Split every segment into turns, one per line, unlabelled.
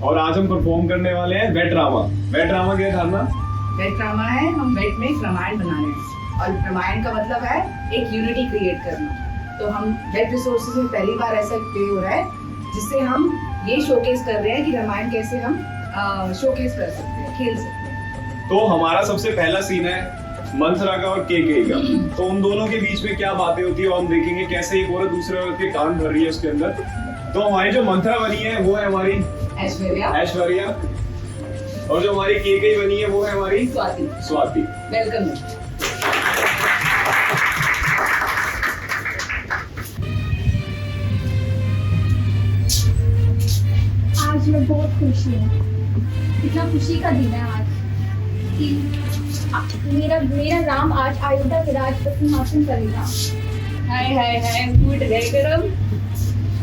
और आज हम परफॉर्म करने वाले हैं वेट ड्रामा। वेट ड्रामा क्या है धारणा?
वेट ड्रामा है, हम वेट में एक रामायण बना रहे हैं और रामायण का मतलब है एक यूनिटी क्रिएट करना। तो हम वेट रिसोर्सेज में पहली बार ऐसा प्ले हो रहा है जिससे हम ये शोकेस कर रहे हैं कि रामायण कैसे हम शोकेस कर सकते हैं, खेल सकते हैं।
तो हमारा सबसे पहला सीन है मंथरा का और केके का। तो उन दोनों के बीच में क्या बातें होती है और हम देखेंगे कैसे एक औरत दूसरे औरत के कान भर रही है उसके अंदर। तो हमारी जो मंथरा बनी है वो है हमारी ऐश्वर्या और जो हमारी केके बनी है वो है हमारी स्वाति।
वेलकम।
आज मैं बहुत खुश हूँ। कितना खुशी का दिन है आज कि मेरा राम आज अयोध्या के राज पर सिंहासन करेगा।
हाय हाय हाय, फूट गए गरम।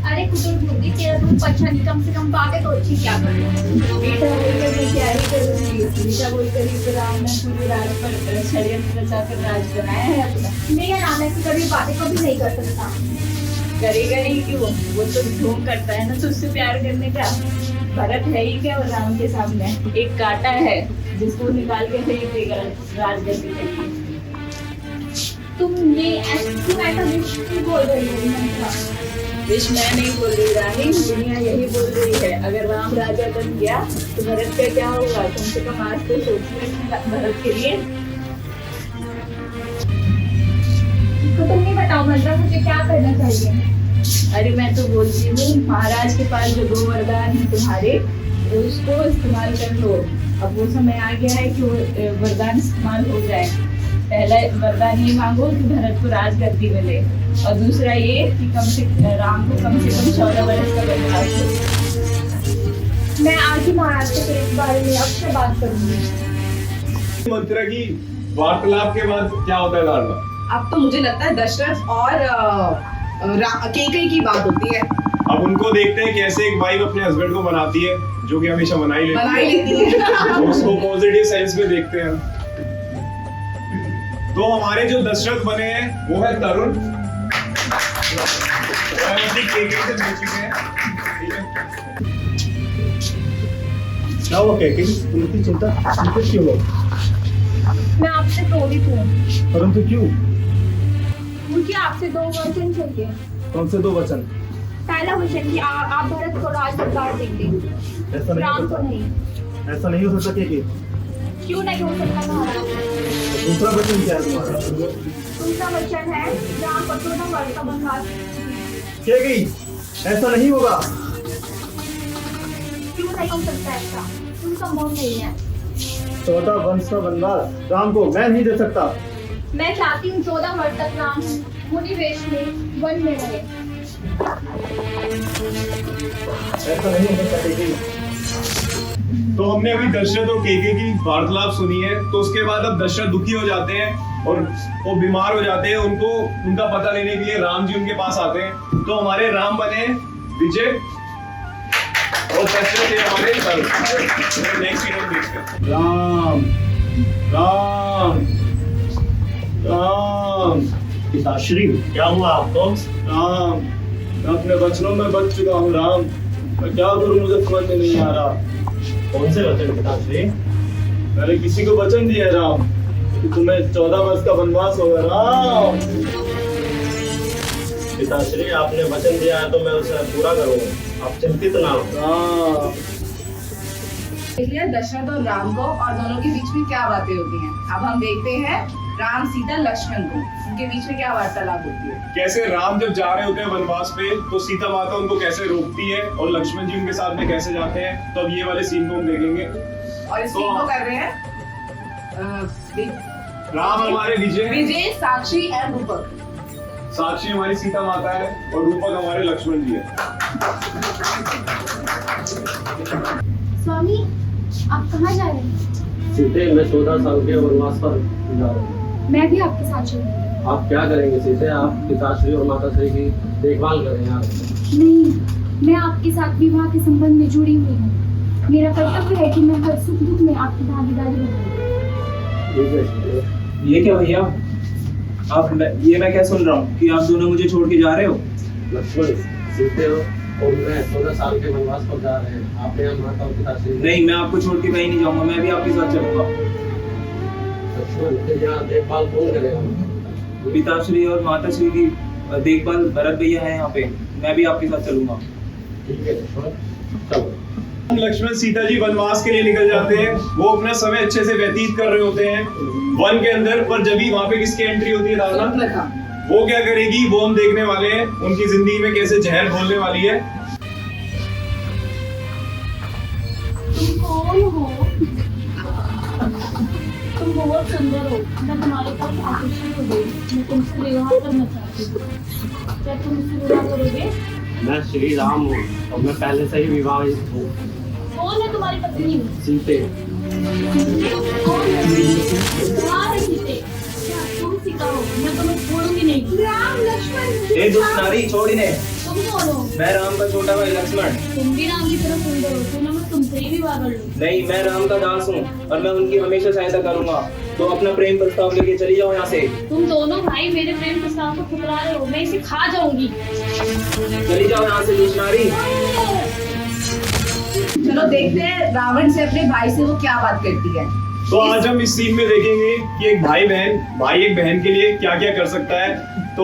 अरे कुतुल बुद्धि तेरा तुम अच्छा नहीं, कम से कम बातें तो अच्छी क्या कर रहे हो।
बेटा बोलकर मैं क्या ही करूँगी, बेटा बोलकर ही तो राम ने पूरे राज पर षड्यंत्र रचाकर राज बनाया है अपना।
मेरा राम ऐसी कभी बातें कभी नहीं कर सकता।
करेगा नहीं क्यों, वो तो ढोंग करता है ना, तो उससे प्यार करने का भरत है ही क्या वो राम के सामने। एक कांटा है जिसको निकाल के फेंक देगा राजगद्दी पे।
तुम ऐसा विश क्यों बोल रही हो मंत्रा?
विश मैं नहीं बोल रही रानी, दुनिया यही बोल रही है। अगर राम राजा बन गया तो भरत का क्या होगा? कम से कम आज तो सोचिए भरत के लिए।
तो तुम ही बताओ मंत्रा, मुझे क्या करना चाहिए?
अरे मैं तो बोलती हूँ महाराज के पास जो 2 वरदान है तुम्हारे, उसको इस्तेमाल कर लो। अब वो समय आ गया है कि वो वरदान इस्तेमाल हो जाए। पहला वरदान ये मांगो कि भरत को राजगद्दी मिले और दूसरा ये कि राम को कम से कम 14 वर्ष का वनवास हो।
मैं आज ही महाराज से इस बारे में अवश्य बात करूंगी।
मंत्रा की वार्तालाप के बाद क्या होता है धारणा?
अब तो मुझे लगता है दशरथ और केकई की बात होती है।
अब उनको देखते हैं कैसे एक वाइफ अपने हस्बैंड को बनाती है, जो कि हमेशा बना ही लेती है। उसको पॉजिटिव सेंस में देखते हैं। तो हमारे जो दशरथ बने हैं वो है तरुण। केके से मिल चुके हैं।
क्या हुआ केके? तुम इतनी चिंता क्यों हो?
मैं आपसे क्रोधित हूँ।
परंतु क्यों?
मुझे आपसे 2 वचन चाहिए।
कौन से 2 वचन?
पहला वचन कि आप भरत को राज सरकार देंगे,
ऐसा
राम को नहीं।
ऐसा नहीं हो सकता केके।
क्यों नहीं हो सकता महाराज?
दूसरा वचन क्या है तुम्हारा?
दूसरा वचन है राम को 14 वर्ष का वनवास।
केके, ऐसा नहीं होगा।
क्यों नहीं हो सकता ऐसा? तुम संभव नहीं है।
14 वर्ष का वनवास राम को मैं नहीं दे सकता।
मैं चाहती हूँ 14 वर्ष तक राम मुनि वेश में वन में रहे।
ऐसा नहीं हो सकता केके।
तो हमने अभी दशरथ और केके की वार्तालाप सुनी है। तो उसके बाद अब दशरथ दुखी हो जाते हैं और वो बीमार हो जाते हैं। उनको उनका पता लेने के लिए राम जी उनके पास आते हैं। तो हमारे राम बने विजय और दशरथ थे हमारे तरुण। नेक्स्ट सीन हम देखते हैं।
राम राम राम। पिताश्री क्या हुआ आपको? राम, मैं अपने वचनों में बच चुका हूँ राम। मैं क्या करूँ मुझे समझ में नहीं आ रहा। कौन से वचन पिताश्री? मैंने किसी को वचन दिया राम कि तुम्हें 14 वर्ष का वनवास होगा राम। पिताश्री आपने वचन दिया है तो मैं उसे पूरा करूँगा, आप चिंतित ना हो राम।
इसलिए दशरथ और राम को और दोनों के बीच में क्या बातें होती हैं। अब हम देखते हैं राम सीता लक्ष्मण को, उनके बीच में क्या वार्तालाप होती है।
कैसे राम जब जा रहे होते हैं वनवास पे तो सीता माता उनको कैसे रोकती है और लक्ष्मण जी उनके साथ में कैसे जाते हैं। तो अब ये वाले सीन को हम देखेंगे।
और इस सीन को कर रहे हैं
राम हमारे
विजय, साक्षी एंड रूपक।
साक्षी हमारी सीता माता है और रूपक हमारे लक्ष्मण जी है।
स्वामी, आप कहाँ जा रहे हैं?
सीते, मैं 14 साल के वनवास पर जा रहा हूँ।
मैं भी आपके साथ चलूंगी।
आप क्या करेंगे सीते? आप पिताश्री और माताश्री की देखभाल करें यार।
नहीं, मैं आपके साथ विवाह के संबंध में जुड़ी हुई हूँ। मेरा कर्तव्य है कि मैं हर सुख दुख में आपकी भागीदारी बनाऊं।
ठीक है सीते।
ये क्या भैया, मैं क्या सुन रहा हूँ कि आप दोनों मुझे छोड़ के जा रहे हो?
लक्ष्मण, सीते हो और मैं 16 साल के वनवास पर जा रहे हैं। आप यहाँ माता और पिताश्री
नहीं, मैं आपको छोड़ के कहीं नहीं जाऊंगा, मैं भी आपके साथ चलूंगा।
लक्ष्मण फिर यहाँ देखभाल कौन करेगा?
पिताश्री और माताश्री की देखभाल भरत भैया है यहाँ पे, मैं भी आपके साथ चलूंगा।
ठीक है लक्ष्मण, चलो।
लक्ष्मण सीता जी वनवास के लिए निकल जाते हैं। वो अपना समय अच्छे से व्यतीत कर रहे होते हैं वन के अंदर, पर जब भी वहां पे किसकी एंट्री होती है धारणा, वो क्या करेगी वो हम देखने वाले हैं। उनकी जिंदगी में कैसे जहर घोलने वाली है।
तुम कौन हो? तुम बहुत सुंदर हो, मैं तुम्हारे पास आकर्षित हो गई, मैं तुमसे विवाह करना चाहती हूँ। क्या तुम मुझसे विवाह करोगे?
मैं श्री राम हूँ और मैं पहले से ही विवाहित हूँ।
कौन है तुम्हारी पत्नी?
सीते।
कौन है? कहाँ है सीते? क्या तुम सीता हो? मैं तुम्हें छोड़ूंगी नहीं। राम लक्ष्मण
ए दुष्ट नारी, छोड़ इन्हें।
तुम कौन हो?
मैं राम का छोटा भाई लक्ष्मण।
तुम भी राम की तरह सुंदर हो, तो ना मैं तुमसे ही विवाह कर लूं।
नहीं, मैं राम का दास हूँ और मैं उनकी हमेशा सहायता करूंगा। तो अपना प्रेम प्रस्ताव लेके चली जाओ यहाँ से।
तुम दोनों भाई मेरे प्रेम प्रस्ताव को ठुकरा रहे हो, मैं इसे खा जाऊंगी।
चली जाओ यहाँ से दुष्ट नारी।
चलो देखते हैं रावण से अपने भाई से वो क्या बात करती है।
तो आज हम इस सीन में देखेंगे कि एक भाई एक बहन के लिए क्या क्या कर सकता है। तो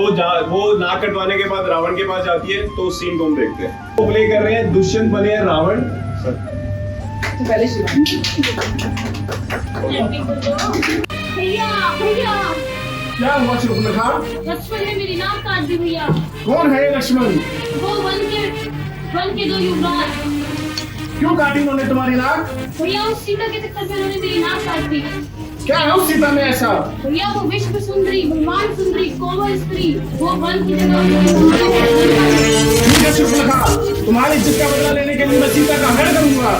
वो नाक कटवाने के बाद रावण के पास जाती है, तो उस सीन को हम देखते हैं। वो प्ले कर रहे हैं दुष्यंत बने हैं रावण।
तो पहले शिवानी।
भैया भैया,
क्या हुआ शूर्पणखा?
लक्ष्मण ने मेरी नाक काट दी भैया।
कौन है ये लक्ष्मण?
वो वन के दो युवराज।
क्यों काटी उन्होंने तुम्हारी नाक?
भैया उस सीता के चक्कर में उन्होंने मेरी नाक काट दी।
क्या है उस सीता में ऐसा?
भैया वो विश्व सुंदरी, ब्रह्मांड सुंदरी, कोमल स्त्री, वो वन की जगह।
ठीक है शूर्पणखा, तुम्हारी इज्जत का बदला लेने के लिए मैं सीता का हरण करूंगा।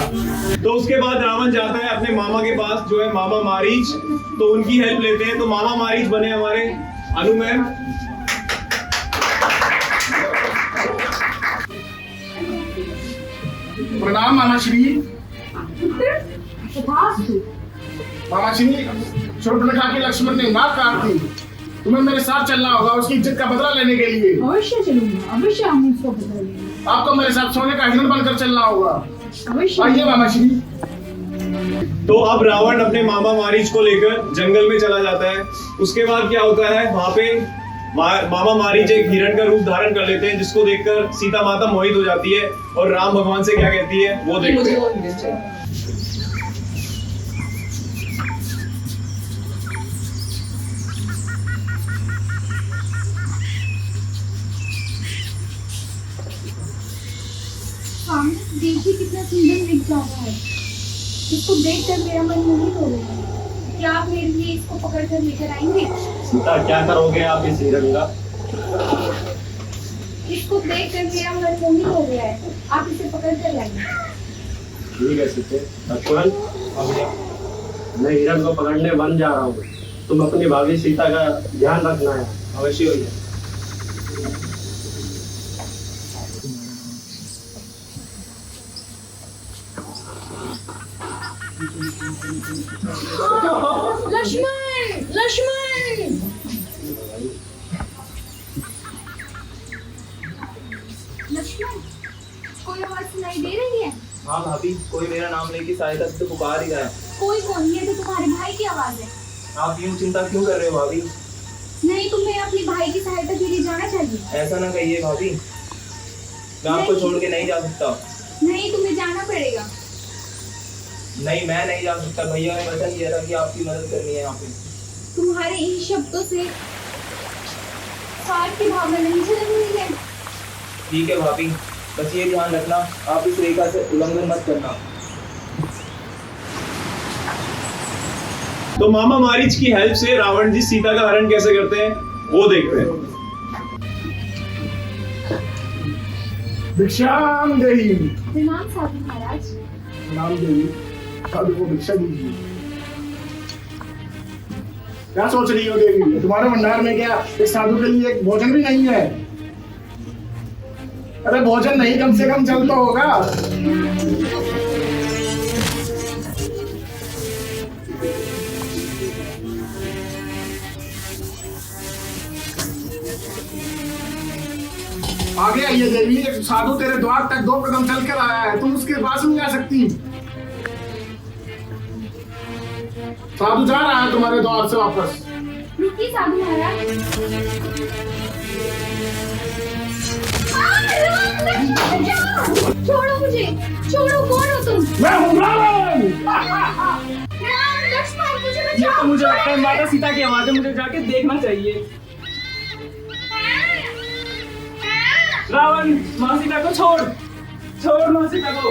तो उसके बाद रावण जाता है अपने मामा के पास, जो है मामा मारीच। तो उनकी हेल्प लेते हैं। तो मामा मारीच बने हमारे अनु मैम।
प्रणाम मामाश्री। मामाश्री, शूर्पणखा की लक्ष्मण ने नाक काट दी। तुम्हें मेरे साथ चलना होगा उसकी इज्जत का बदला लेने के लिए।
अवश्य चलूंगा, अवश्य हम उसको बदला लेंगे।
आपको मेरे साथ सोने का हिरण बनकर चलना होगा।
अवश्य।
आइए मामाश्री।
तो अब रावण अपने मामा मारीच को लेकर जंगल में चला जाता है। उसके बाद क्या होता है, वहां पे मामा मारीच एक हिरण का रूप धारण कर लेते हैं, जिसको देखकर सीता माता मोहित हो जाती है और राम भगवान से क्या कहती है वो देखते हैं।
सामने देखिए कितना सुंदर दिख जाता है। इसको देखकर मेरा मन मोहित हो गया है। क्या आप मेरे लिए इसको पकड़ कर लेकर आएंगे?
सीता क्या करोगे आप इस हिरण का?
इसको देखकर मेरा मन मोहित हो गया है, आप इसे पकड़ कर लाएंगे।
ठीक है सीते। लक्ष्मण, मैं हिरण को पकड़ने वन जा रहा हूँ। तुम अपनी भाभी सीता का ध्यान रखना है।
अवश्य हो जाए।
लक्ष्मण लक्ष्मण, लक्ष्मण, कोई आवाज सुनाई दे रही है?
हाँ भाभी, कोई मेरा नाम लेके सहायता से तो पुकार ही रहा है।
कोई कौन? ये तो तुम्हारे भाई की आवाज है।
आप यूं चिंता क्यों कर रहे हो भाभी?
नहीं, तुम्हें अपने भाई की सहायता के लिए जाना चाहिए।
ऐसा ना कहिए भाभी, मैं आपको छोड़ के नहीं जा सकता।
नहीं, तुम्हें जाना पड़ेगा।
नहीं, मैं नहीं जा सकता। भैया ने वचन दिया था कि आपकी मदद करनी है यहाँ पे।
तुम्हारे इन शब्दों से स्वार्थ की भावना नहीं झलक रही है।
ठीक है भाभी, बस ये ध्यान रखना आप इस रेखा से उल्लंघन मत करना।
तो मामा मारीच की हेल्प से रावण जी सीता का हरण कैसे करते हैं वो देखते हैं।
भिक्षाम देही।
प्रणाम साधु महाराज।
प्रणाम देवी। साधु को भिक्षा दीजिए। क्या सोच रही हो देवी? तुम्हारे भंडार में क्या एक साधु के लिए एक भोजन भी नहीं है? अरे भोजन नहीं, कम से कम जल तो होगा। आगे
चाहिए देवी? एक साधु तेरे द्वार तक 2 कदम चल कर आया है, तुम उसके पास नहीं जा सकती। साधु जा रहा है तुम्हारे द्वार से वापस।
रुकिए साधु महाराज। छोड़ो मुझे, छोड़ो, कौन हो तुम?
मैं हूँ रावण।
लक्ष्मण मुझे
ये
बचाओ।
तो मुझे लगता है माता सीता की आवाज है, मुझे जाके देखना चाहिए। रावण, माँ सीता को छोड़, छोड़ माँ सीता को।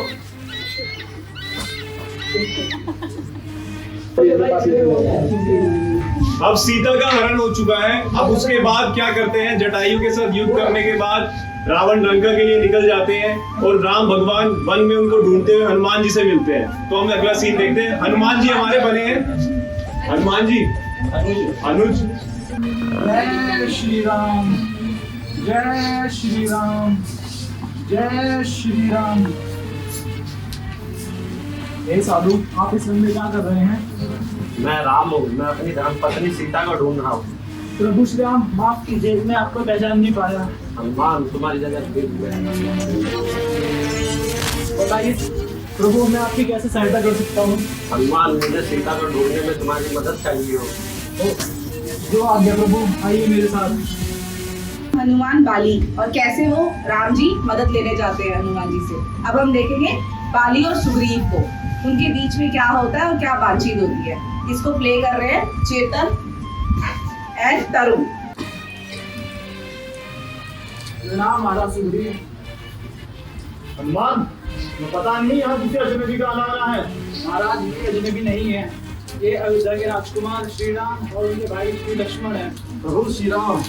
अब सीता का हरण हो चुका है। अब उसके बाद क्या करते हैं, जटायु के साथ युद्ध करने के बाद रावण लंका के लिए निकल जाते हैं और राम भगवान वन में उनको ढूंढते हुए हनुमान जी से मिलते हैं। तो हम अगला सीन देखते हैं। हनुमान जी हमारे बने हैं। हनुमान जी, अनुज,
जय श्री राम, जय श्री राम, जय श्री राम। हे साधु, आप इस वन में क्या कर रहे हैं?
मैं राम हूँ, मैं अपनी धर्मपत्नी सीता को ढूंढ रहा हूँ।
प्रभु श्री राम, माफ कीजिए, मैं आपको पहचान नहीं पाया।
हनुमान तुम्हारी जगह गिर गया।
बताइए प्रभु, मैं आपकी कैसे सहायता कर सकता हूँ?
हनुमान, मुझे सीता को ढूंढने में तुम्हारी मदद चाहिए हो।
जो आज्ञा प्रभु, आइए मेरे साथ।
हनुमान बाली और कैसे वो राम जी मदद लेने जाते हैं हनुमान जी से। अब हम देखेंगे बाली और सुग्रीव को, उनके बीच में क्या होता है और क्या बातचीत होती है। इसको प्ले कर रहे हैं चेतन एंड तरुण।
नाम महाराज सुग्रीव। हनुमान, मैं पता नहीं यहाँ किसी अजनबी का आना रहा है। महाराज, ये अजनबी नहीं है, ये अयोध्या के राजकुमार श्री राम और उनके भाई श्री लक्ष्मण है। प्रभु श्री राम,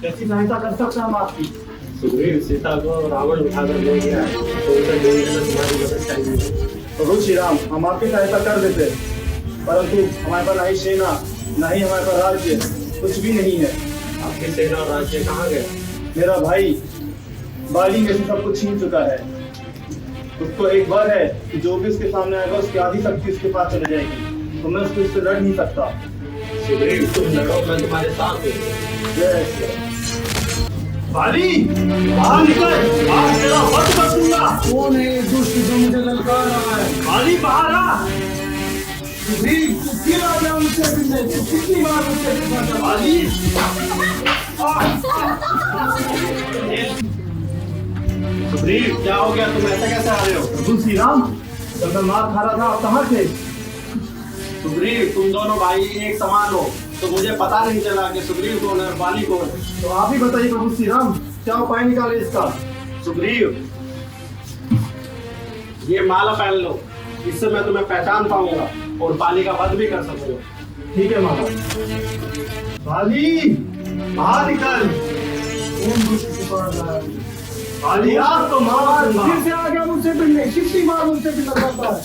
कैसी सहायता कर सकते हैं हम आपकी?
सुग्रीव सीता को रावण उठाकर ले गया है, तो उसे ढूंढने में तुम्हारी मदद चाहिए।
प्रभु श्री राम, हम आपकी सहायता कर देते, परंतु हमारे पास नहीं सेना, नहीं हमारे पास राज्य, कुछ भी नहीं है।
आपकी सेना और राज्य कहाँ गए?
मेरा भाई बाली में से सब कुछ छीन चुका है। उसको एक बार है कि जो भी उसके सामने आएगा उसकी आधी शक्ति उसके पास चली जाएगी, तो मैं उससे लड़ नहीं सकता।
सुग्रीव, तुम लड़ो, मैं तुम्हारे साथ हूँ।
जय श्री राम। बाली, बाहर निकल, आज तेरा वध कर दूंगा।
कौन है ये दुष्ट जो मुझे ललकार रहा है?
बाली, बाहर आ।
सुग्रीव, तू फिर आ गया मुझसे मिलने, तू कितनी बार मुझसे मिलना चाहा?
बाली,
सुग्रीव, क्या हो गया? तुम ऐसे कैसे आ रहे हो?
प्रभु श्री राम, जब मैं मार खा रहा था आप कहाँ थे?
सुग्रीव, तुम दोनों भाई एक समान हो, तो मुझे पता नहीं चला कि सुग्रीव कौन है और बाली कौन है।
तो आप ही बताइए प्रभु श्री राम, क्या उपाय निकाले इसका?
सुग्रीव, ये माला पहन लो, इससे मैं तुम्हें पहचान पाऊंगा और बाली का वध भी कर सकूंगा।
ठीक है महाराज। बाली, बाहर निकल।
कौन दुष्ट पुकार रहा है?
बाली, आज तो मार दूंगा।
फिर से आ गया मुझसे मिलने, कितनी बार मुझसे मिलना चाहता है?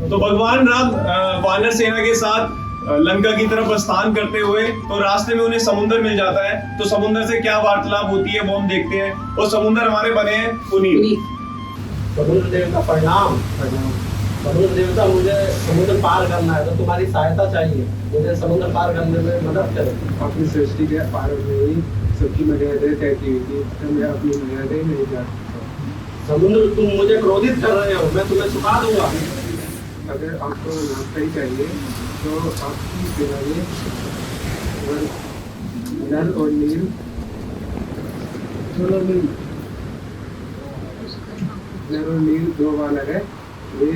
तो भगवान राम वानर सेना के साथ लंका की तरफ प्रस्थान करते हुए, तो रास्ते में उन्हें समुद्र मिल जाता है। तो समुद्र से क्या वार्तालाप होती है वो हम देखते हैं। और समुद्र हमारे बने हैं पुनीत।
समुद्र देवता प्रणाम। समुद्र देवता, मुझे समुद्र पार करना है, तो तुम्हारी सहायता चाहिए। मुझे समुद्र पार करने में मदद करो।
अपनी सृष्टि के पार में ही सबकी मर्यादाएं तय की हुई थी, तो मैं अपनी मर्यादाएं नहीं जानता।
समुद्र, तुम मुझे क्रोधित कर रहे हो, मैं तुम्हें सुखा दूंगा।
अगर आपको नाश्ता ही चाहिए तो आपकी सेना में नल और नील दोनों में नल और नील 2 वानर है। वे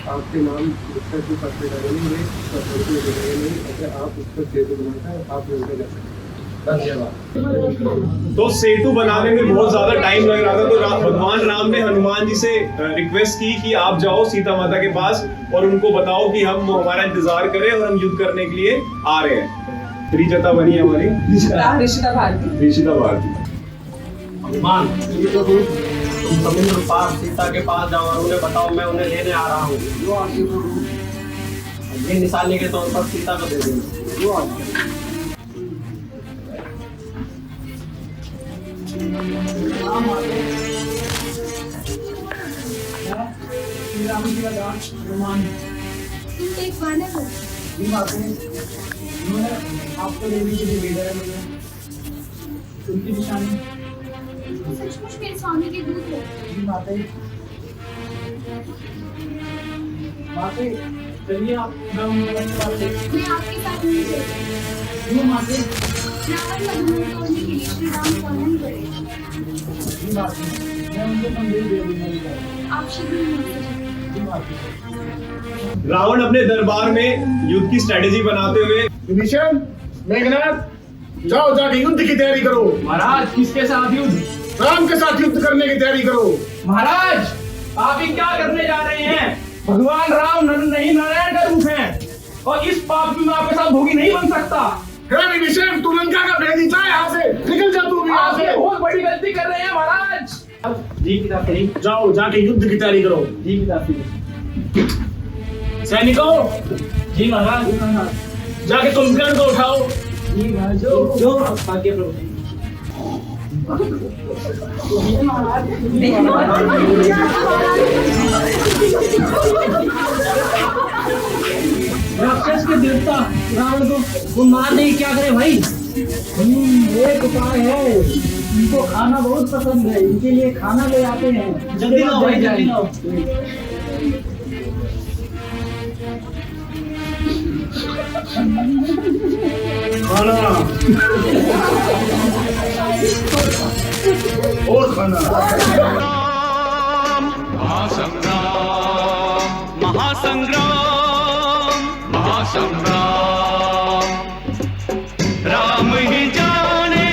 आपके नाम उसका जो पत्र करेंगे, वे पत्र को देंगे नहीं। अगर आप उस पर सेतु बनाकर आप उनका कर सकते हैं।
धन्यवाद।
तो सेतु बनाने में बहुत ज्यादा टाइम लग रहा था। तो भगवान राम ने हनुमान जी से रिक्वेस्ट की कि आप जाओ सीता माता के पास और उनको बताओ कि हम हमारा इंतजार करें और हम युद्ध करने के लिए आ रहे हैं। त्रिजटा बनी है हमारी,
ऋषिता भारती।
ऋषिता भारती।
हनुमान, तुम समुद्र पार सीता के पास जाओ और उन्हें बताओ मैं उन्हें लेने आ रहा हूँ। ये निशानी के तौर पर सीता को दे देंगे।
राम आगे श्री राम जी का दास हनुमान।
तुम तो एक वानर हो,
जी माते, उन्होंने आपको देने के लिए भेजा है मुझे। उनकी निशानी।
सचमुच मेरे स्वामी के दूत हो।
जी माते। माते, चलिए आप
मैं आपके साथ नहीं चलती।
क्यों माते?
रावण का धनुष तोड़ने के लिए श्री राम को आनंद करे।
जी माते, मैं उनको संदेश दे दूंगा।
आप शीघ्र ही मिल जाएं।
जी माते।
रावण अपने दरबार में युद्ध की स्ट्रेटेजी बनाते हुए
विभीषण, मेघनाथ, जाओ जाके युद्ध की तैयारी करो।
महाराज किसके साथ युद्ध?
राम के साथ युद्ध करने की तैयारी करो।
महाराज आप ये क्या करने जा रहे हैं? भगवान राम नहीं नारायण का रूप है और इस पाप में मैं आपके साथ भोगी नहीं बन सकता।
हे विभीषण, तू लंका का भेदी जा यहाँ से, निकल जा तू भी यहाँ
आप ये
से।
बहुत बड़ी गलती कर रहे हैं महाराज।
जी पिताश्री।
जाओ जाके युद्ध की तैयारी करो।
जी पिताश्री।
सैनिकों,
जी महाराज।
जाके कुंभकर्ण को उठाओ।
जी महाराज। जो आज्ञा प्रभु। राक्षस के देवता रावण को वो मार नहीं, क्या करे भाई? एक उपाय है, इनको खाना बहुत पसंद है, इनके लिए खाना ले आते हैं। जल्दी लाओ भाई, जल्दी लाओ।
खाना और खाना।
राम ही जाने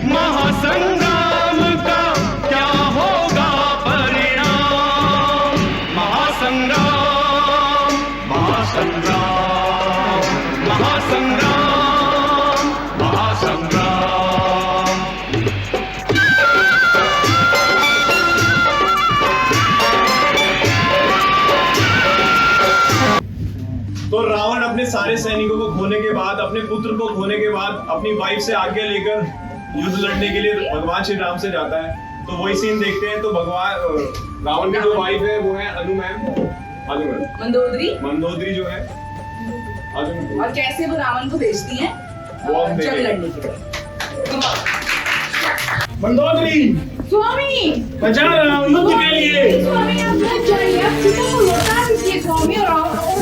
महासंग्राम का क्या होगा परिणाम। महासंग्राम, महासंग्राम, महासंग्राम, महासंग्राम।
तो रावण अपने सारे सैनिकों को खोने के बाद, अपने पुत्र को खोने के बाद, अपनी वाइफ से आज्ञा लेकर युद्ध लड़ने के लिए भगवान श्री राम से जाता है। तो वही सीन देखते हैं। तो भगवान रावण की जो वाइफ है वो है अनु मैम,
मंदोदरी
मंदोदरी जो है अनु।
और कैसे वो रावण को भेजती हैं
वो हम
जंग
देखेंगे।
लड़ने के लिए।
मंदोदरी,
स्वामी,
मैं जा रहा हूँ युद्ध के लिए।
स्वामी आप मत जाइए, आप सीता को लौटा दीजिए स्वामी, और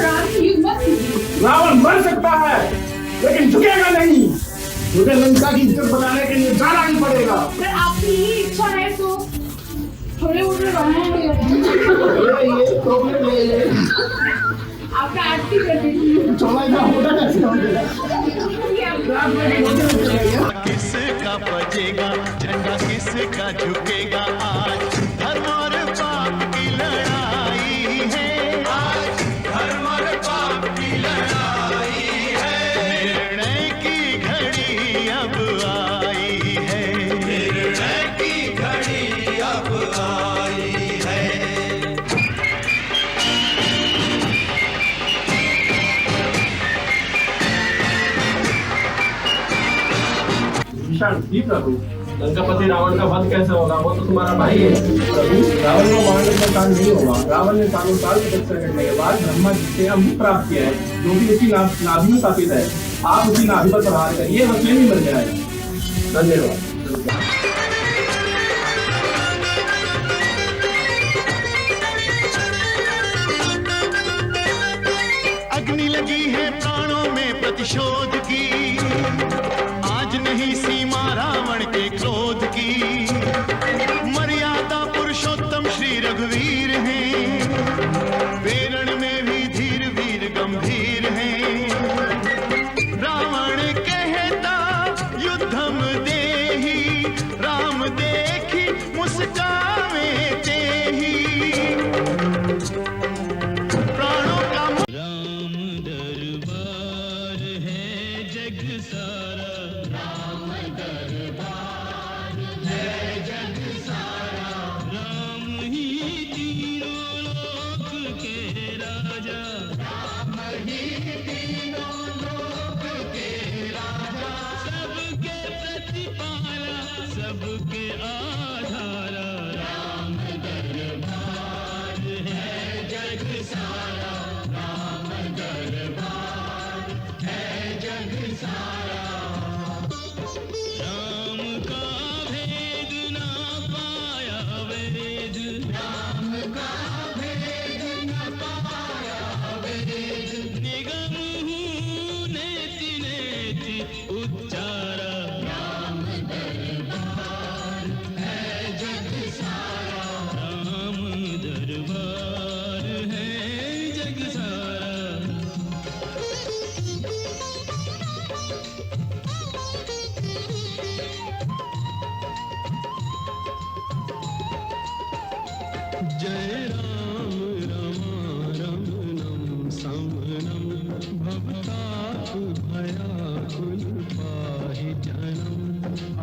राम की युद्ध मत कीजिए।
रावण मर सकता है लेकिन झुकेगा नहीं। मुझे लंका की इज्जत बनाने के लिए जाना ही पड़ेगा।
अगर आपकी ही इच्छा है तो थोड़े उड़े
ये प्रॉब्लम ले ले।
आपका आरती कर दीजिए।
चौड़ा इतना होता कैसे हो गया?
किसका बजेगा झंडा, किसका झुकेगा आज? धर्म और पाप की लड़ाई है, आज धर्म और पाप की लड़ाई है। निर्णय की घड़ी अब आई है, निर्णय की घड़ी अब आई है।
विभीषण, जी प्रभु, लंकापति रावण का वध कैसे होगा? वो तो तुम्हारा भाई है। प्रभु, रावण को मारने का काम नहीं होगा। रावण ने सालों साल तपस्या करने के बाद ब्रह्मा जी से अमृत प्राप्त किया है, जो कि उसकी नाभि में स्थापित है। आप उसकी नाभि पर प्रहार करिए, वह स्वयं ही मर जाएगा। धन्यवाद।
अग्नि लगी है प्राणों में प्रतिशोध की, आज नहीं सीमा रावण के क्रोध की। मर्यादा पुरुषोत्तम श्री रघुवीर हैं, वेरण में भी धीर वीर गंभीर हैं। रावण कहता युद्धम देहि, राम देखी मुस्कावे तेहि। प्राणों का राम दरबार है जग सारा, राम दरबार है जग सारा। राम ही तीनों लोक के राजा, राम ही तीनों लोक के राजा। सबके प्रतिपाला, सबके आधारा, राम दरबार है जग सारा, राम दरबार जय राम रमारमणं समनं भवताप भयाकुल पाहि जनम्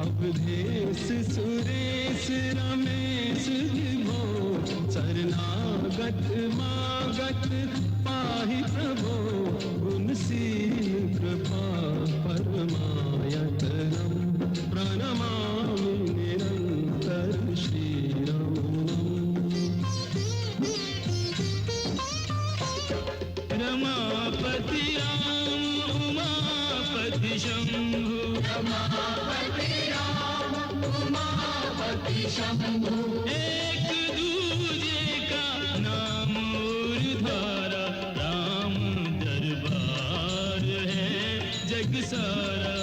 अवधेश सुरेश रमेश विभो शरणागत मागत पाहि प्रभो गुणशील कृपा परमायतनम् प्रणमामि निरन्तर श्रीरमणम् रमापति राम उमापति शंभु रमापति राम उमापति शंभु एक दूजे का नाम और धारा राम दरबार है जग सारा